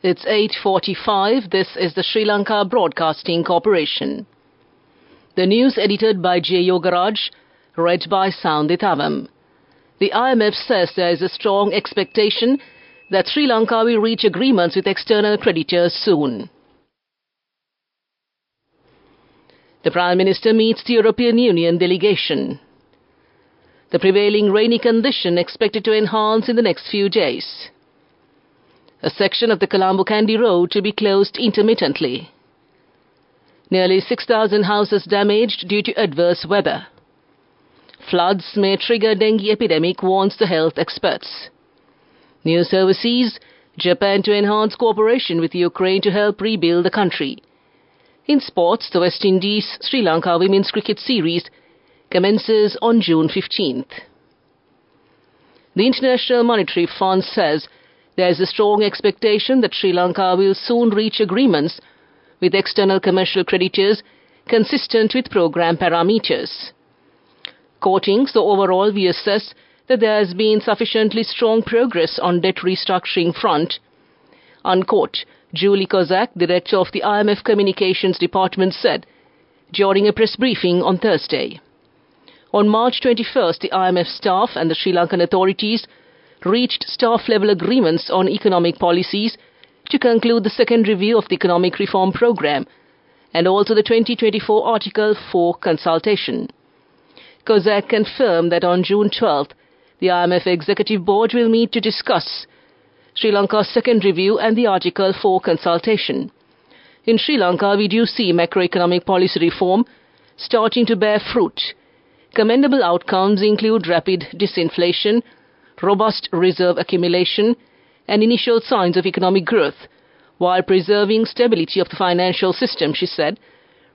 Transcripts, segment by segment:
It's 8:45. This is the Sri Lanka Broadcasting Corporation. The news edited by J. Yogaraj, read by Soundit Avam. The IMF says there is a strong expectation that Sri Lanka will reach agreements with external creditors soon. The Prime Minister meets the European Union delegation. The prevailing rainy condition expected to enhance in the next few days. A section of the Colombo-Kandy road to be closed intermittently. Nearly 6,000 houses damaged due to adverse weather. Floods may trigger dengue epidemic, warns the health experts. News overseas, Japan to enhance cooperation with Ukraine to help rebuild the country. In sports, the West Indies-Sri Lanka Women's Cricket Series commences on June 15th. The International Monetary Fund says there is a strong expectation that Sri Lanka will soon reach agreements with external commercial creditors consistent with program parameters. Quoting, so overall we assess that there has been sufficiently strong progress on debt restructuring front. Unquote, Julie Kozak, director of the IMF Communications Department, said during a press briefing on Thursday. On March 21st, the IMF staff and the Sri Lankan authorities reached staff-level agreements on economic policies to conclude the second review of the economic reform program and also the 2024 Article 4 consultation. Kozak confirmed that on June 12th, the IMF Executive Board will meet to discuss Sri Lanka's second review and the Article 4 consultation. In Sri Lanka, we do see macroeconomic policy reform starting to bear fruit. Commendable outcomes include rapid disinflation, robust reserve accumulation, and initial signs of economic growth, while preserving stability of the financial system, she said,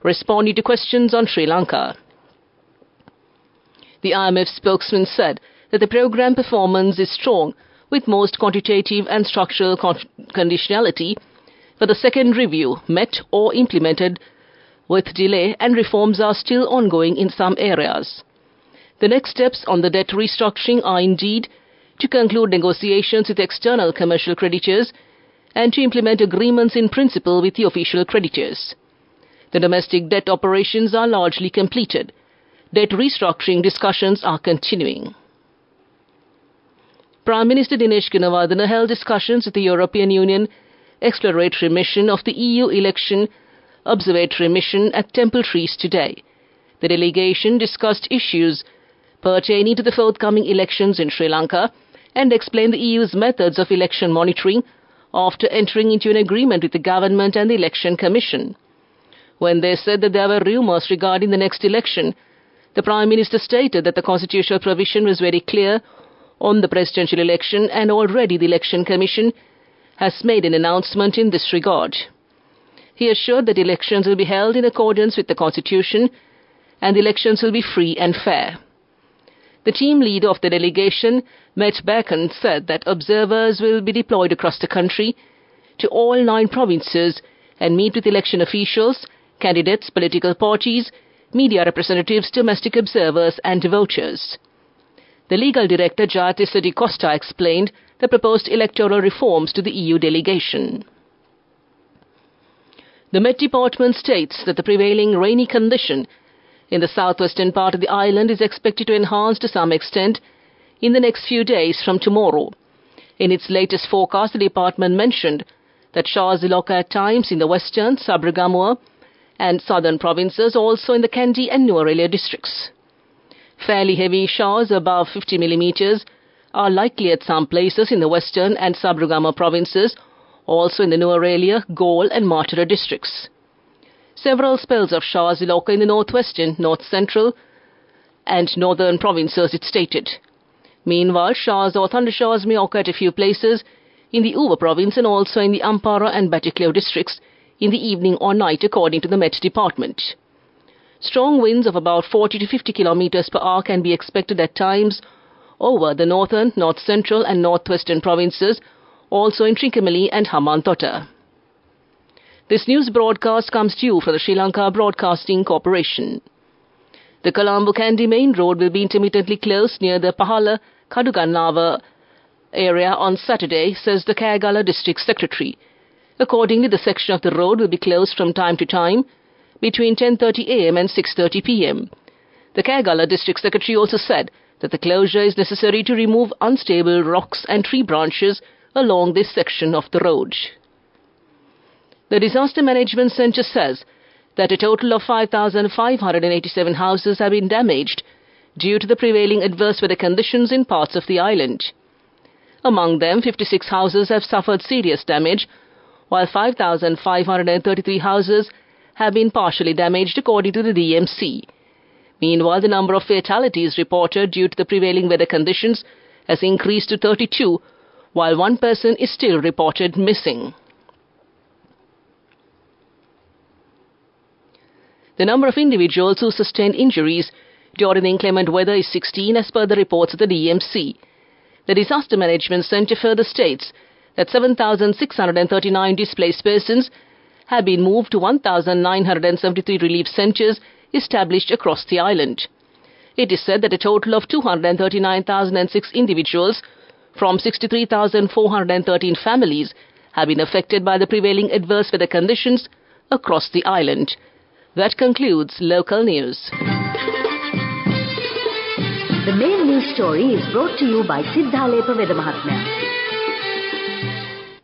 responding to questions on Sri Lanka. The IMF spokesman said that the program performance is strong, with most quantitative and structural conditionality for the second review met or implemented with delay, and reforms are still ongoing in some areas. The next steps on the debt restructuring are indeed to conclude negotiations with external commercial creditors and to implement agreements in principle with the official creditors. The domestic debt operations are largely completed. Debt restructuring discussions are continuing. Prime Minister Dinesh Gunawardena held discussions with the European Union Exploratory Mission of the EU Election Observatory Mission at Temple Trees today. The delegation discussed issues pertaining to the forthcoming elections in Sri Lanka and explained the EU's methods of election monitoring after entering into an agreement with the government and the Election Commission. When they said that there were rumours regarding the next election, the Prime Minister stated that the constitutional provision was very clear on the presidential election and already the Election Commission has made an announcement in this regard. He assured that elections will be held in accordance with the Constitution and the elections will be free and fair. The team leader of the delegation, Met Bacon, said that observers will be deployed across the country to all 9 provinces and meet with election officials, candidates, political parties, media representatives, domestic observers and voters. The legal director, Jayatissa Di Costa, explained the proposed electoral reforms to the EU delegation. The Met Department states that the prevailing rainy condition in the southwestern part of the island is expected to enhance to some extent in the next few days from tomorrow. In its latest forecast, the department mentioned that showers will occur at times in the western, Sabragamua and southern provinces, also in the Kandy and Nuwara districts. Fairly heavy showers above 50 millimeters are likely at some places in the western and Sabragamua provinces, also in the Nuwara, Galle and Matara districts. Several spells of showers will occur in the northwestern, north-central and northern provinces, it stated. Meanwhile, showers or thundershowers may occur at a few places in the Uva province and also in the Ampara and Batticaloa districts in the evening or night, according to the Met Department. Strong winds of about 40 to 50 kilometers per hour can be expected at times over the northern, north-central and northwestern provinces, also in Trincomalee and Hambantota. This news broadcast comes to you from the Sri Lanka Broadcasting Corporation. The Colombo-Kandy main road will be intermittently closed near the Pahala Kadugannawa area on Saturday, says the Kayagala District Secretary. Accordingly, the section of the road will be closed from time to time between 10:30 a.m. and 6:30 p.m. The Kerala District Secretary also said that the closure is necessary to remove unstable rocks and tree branches along this section of the road. The Disaster Management Centre says that a total of 5,587 houses have been damaged due to the prevailing adverse weather conditions in parts of the island. Among them, 56 houses have suffered serious damage, while 5,533 houses have been partially damaged according to the DMC. Meanwhile, the number of fatalities reported due to the prevailing weather conditions has increased to 32, while one person is still reported missing. The number of individuals who sustained injuries during the inclement weather is 16 as per the reports of the DMC. The Disaster Management Centre further states that 7,639 displaced persons have been moved to 1,973 relief centres established across the island. It is said that a total of 239,006 individuals from 63,413 families have been affected by the prevailing adverse weather conditions across the island. That concludes local news. The main news story is brought to you by Sinhala Mahatmya.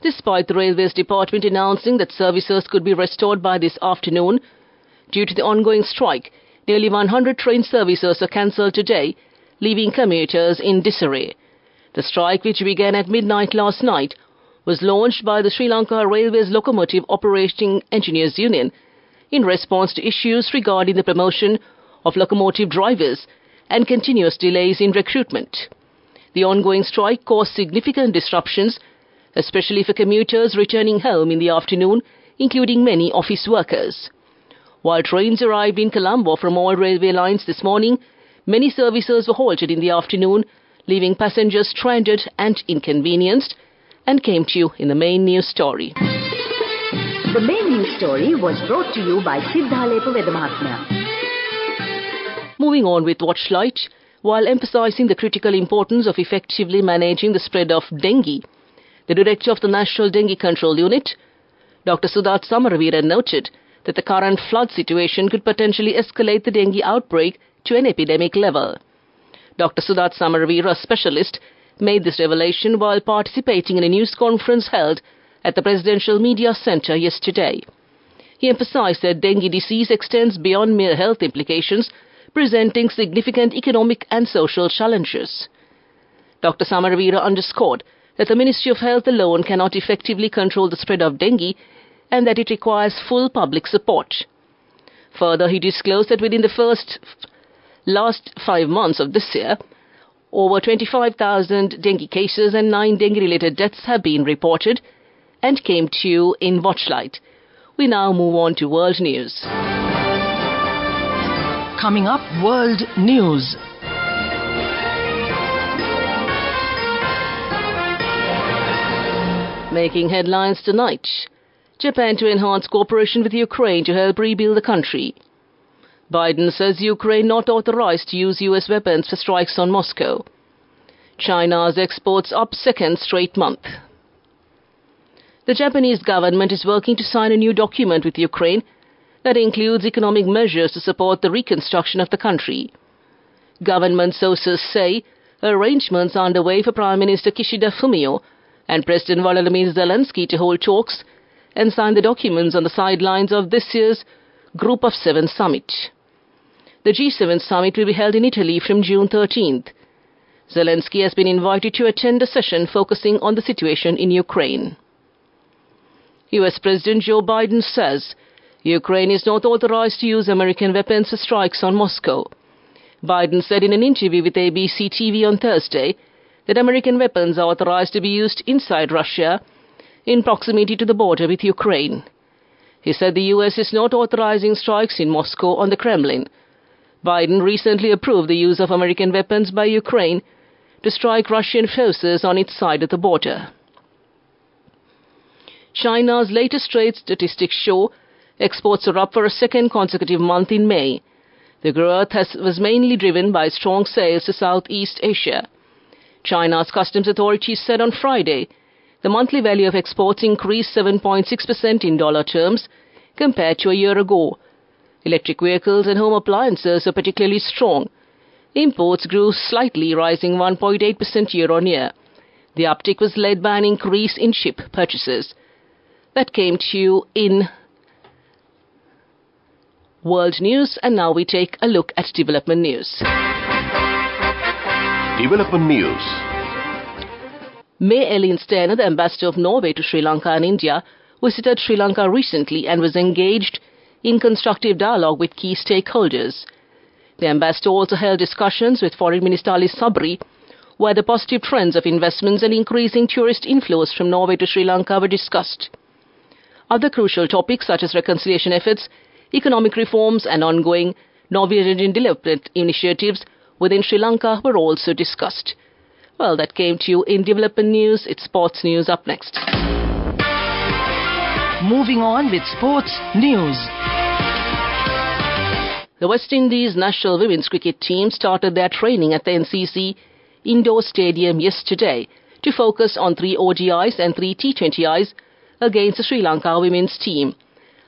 Despite the Railways Department announcing that services could be restored by this afternoon, due to the ongoing strike, nearly 100 train services are cancelled today, leaving commuters in disarray. The strike, which began at midnight last night, was launched by the Sri Lanka Railways Locomotive Operating Engineers Union in response to issues regarding the promotion of locomotive drivers and continuous delays in recruitment. The ongoing strike caused significant disruptions, especially for commuters returning home in the afternoon, including many office workers. While trains arrived in Colombo from all railway lines this morning, many services were halted in the afternoon, leaving passengers stranded and inconvenienced, and came to you in the main news story. The main news story was brought to you by Sinhala Mahatmya. Moving on with Watchlight, while emphasizing the critical importance of effectively managing the spread of dengue, the Director of the National Dengue Control Unit, Dr. Sudath Samaravira, noted that the current flood situation could potentially escalate the dengue outbreak to an epidemic level. Dr. Sudath Samaravira, a specialist, made this revelation while participating in a news conference held at the Presidential Media Centre yesterday. He emphasized that dengue disease extends beyond mere health implications, presenting significant economic and social challenges. Dr. Samaravira underscored that the Ministry of Health alone cannot effectively control the spread of dengue and that it requires full public support. Further, he disclosed that within the last 5 months of this year, over 25,000 dengue cases and 9 dengue-related deaths have been reported and came to you in Watchlight. We now move on to world news. Coming up, world news. Making headlines tonight. Japan to enhance cooperation with Ukraine to help rebuild the country. Biden says Ukraine not authorized to use US weapons for strikes on Moscow. China's exports up second straight month. The Japanese government is working to sign a new document with Ukraine that includes economic measures to support the reconstruction of the country. Government sources say arrangements are underway for Prime Minister Kishida Fumio and President Volodymyr Zelensky to hold talks and sign the documents on the sidelines of this year's Group of 7 summit. The G7 summit will be held in Italy from June 13th. Zelensky has been invited to attend a session focusing on the situation in Ukraine. US President Joe Biden says Ukraine is not authorized to use American weapons for strikes on Moscow. Biden said in an interview with ABC TV on Thursday that American weapons are authorized to be used inside Russia in proximity to the border with Ukraine. He said the US is not authorizing strikes in Moscow on the Kremlin. Biden recently approved the use of American weapons by Ukraine to strike Russian forces on its side of the border. China's latest trade statistics show exports are up for a second consecutive month in May. The growth was mainly driven by strong sales to Southeast Asia. China's customs authorities said on Friday The monthly value of exports increased 7.6% in dollar terms compared to a year ago. Electric vehicles and home appliances are particularly strong. Imports grew slightly, rising 1.8% year-on-year. The uptick was led by an increase in ship purchases. That came to you in World News, and now we take a look at development news. Development News. May Elin Steiner, the ambassador of Norway to Sri Lanka and India, visited Sri Lanka recently and was engaged in constructive dialogue with key stakeholders. The ambassador also held discussions with Foreign Minister Ali Sabri, where the positive trends of investments and increasing tourist inflows from Norway to Sri Lanka were discussed. Other crucial topics such as reconciliation efforts, economic reforms and ongoing Norwegian development initiatives within Sri Lanka were also discussed. Well, that came to you in development news. It's sports news up next. Moving on with sports news. The West Indies national women's cricket team started their training at the NCC Indoor Stadium yesterday to focus on 3 ODIs and 3 T20Is against the Sri Lanka women's team.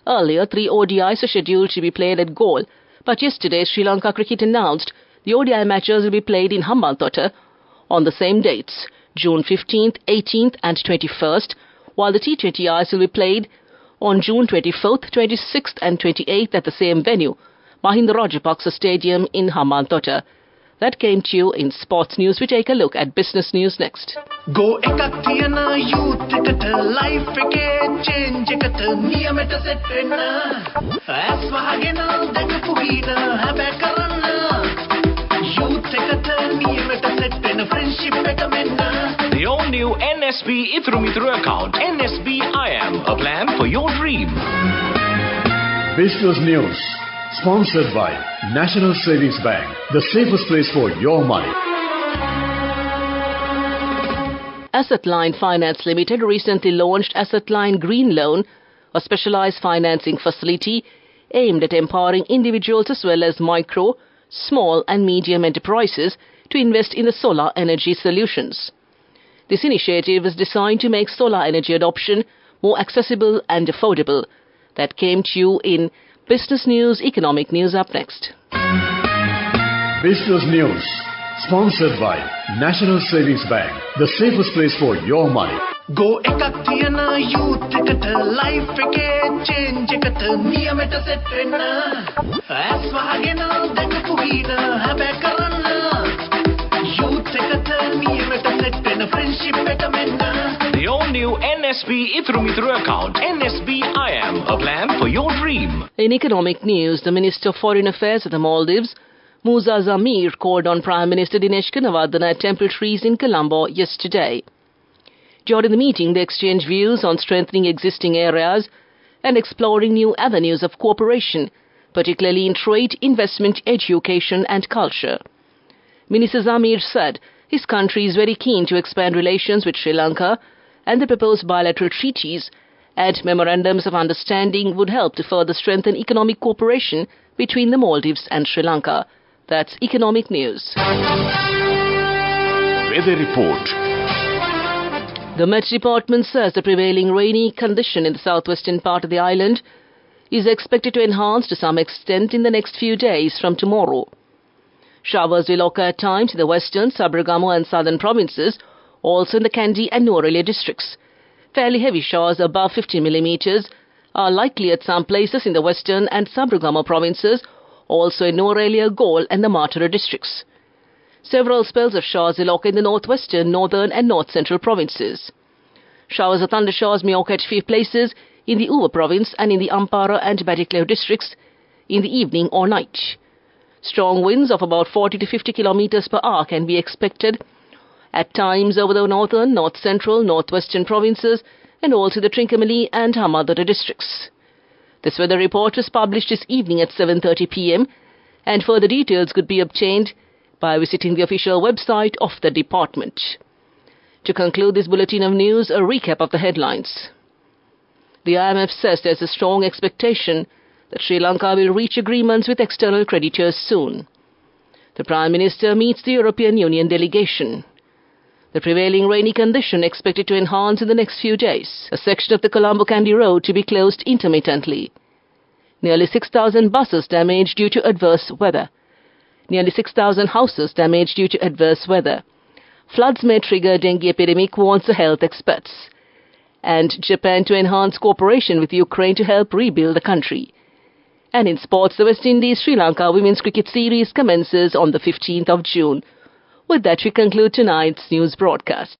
Earlier, 3 ODIs were scheduled to be played at Galle, but yesterday Sri Lanka Cricket announced the ODI matches will be played in Hambantota on the same dates, June 15th, 18th and 21st, while the T20Is will be played on June 24th, 26th and 28th at the same venue, Mahinda Rajapaksa Stadium in Hambantota. That came to you in sports news. We take a look at business news next. Go ekak thiyana youth eකට life එකේ change එකට නියමෙට set වෙන්න as වහගෙන දැකපු ගීන හැබැ කරන්න youth එකට නියමෙට set වෙන friendship එක මෙන්න. The all-new NSB Ithru Mithru account, NSB IM, a plan for your dream. Business News, sponsored by National Savings Bank, the safest place for your money. Asset Line Finance Limited recently launched Asset Line Green Loan, a specialized financing facility aimed at empowering individuals as well as micro, small and medium enterprises to invest in the solar energy solutions. This initiative is designed to make solar energy adoption more accessible and affordable. That came to you in Business News, Economic News up next. Business News, sponsored by National Savings Bank, the safest place for your money. Go ekak thiyana youth එකට life එකේ change එකට නියමෙට set වෙන්න as වහගෙන දැකපු ගීන හැබැ කරන්න youth එකට නියමෙට set වෙන friendship එක මෙන්න. The all-new NSB Ithru Mithru account, NSB IM, a plan for your dream. In economic news, the Minister of Foreign Affairs of the Maldives, Musa Zamir, called on Prime Minister Dinesh Gunawardena at Temple Trees in Colombo yesterday. During the meeting, they exchanged views on strengthening existing areas and exploring new avenues of cooperation, particularly in trade, investment, education and culture. Minister Zamir said his country is very keen to expand relations with Sri Lanka, and the proposed bilateral treaties and memorandums of understanding would help to further strengthen economic cooperation between the Maldives and Sri Lanka. That's economic news. Weather report. The Met Department says the prevailing rainy condition in the southwestern part of the island is expected to enhance to some extent in the next few days from tomorrow. Showers will occur at times in the western, Sabaragamu and southern provinces, also in the Kandy and Nuwara districts. Fairly heavy showers above 50 millimeters are likely at some places in the western and Sabaragamu provinces, also in Nuwara, Galle and the Matara districts. Several spells of showers will occur in the northwestern, northern and north-central provinces. Showers or thundershowers may occur at few places in the Uva province and in the Ampara and Badiklao districts in the evening or night. Strong winds of about 40 to 50 kilometers per hour can be expected at times over the northern, north-central, northwestern provinces and also the Trincomalee and Hamadara districts. This weather report was published this evening at 7:30 p.m. and further details could be obtained by visiting the official website of the department. To conclude this bulletin of news, a recap of the headlines. The IMF says there is a strong expectation that Sri Lanka will reach agreements with external creditors soon. The Prime Minister meets the European Union delegation. The prevailing rainy condition expected to enhance in the next few days. A section of the Colombo-Kandy road to be closed intermittently. Nearly 6,000 buses damaged due to adverse weather. Nearly 6,000 houses damaged due to adverse weather. Floods may trigger dengue epidemic, warns the health experts. And Japan to enhance cooperation with Ukraine to help rebuild the country. And in sports, the West Indies-Sri Lanka Women's Cricket Series commences on the 15th of June. With that, we conclude tonight's news broadcast.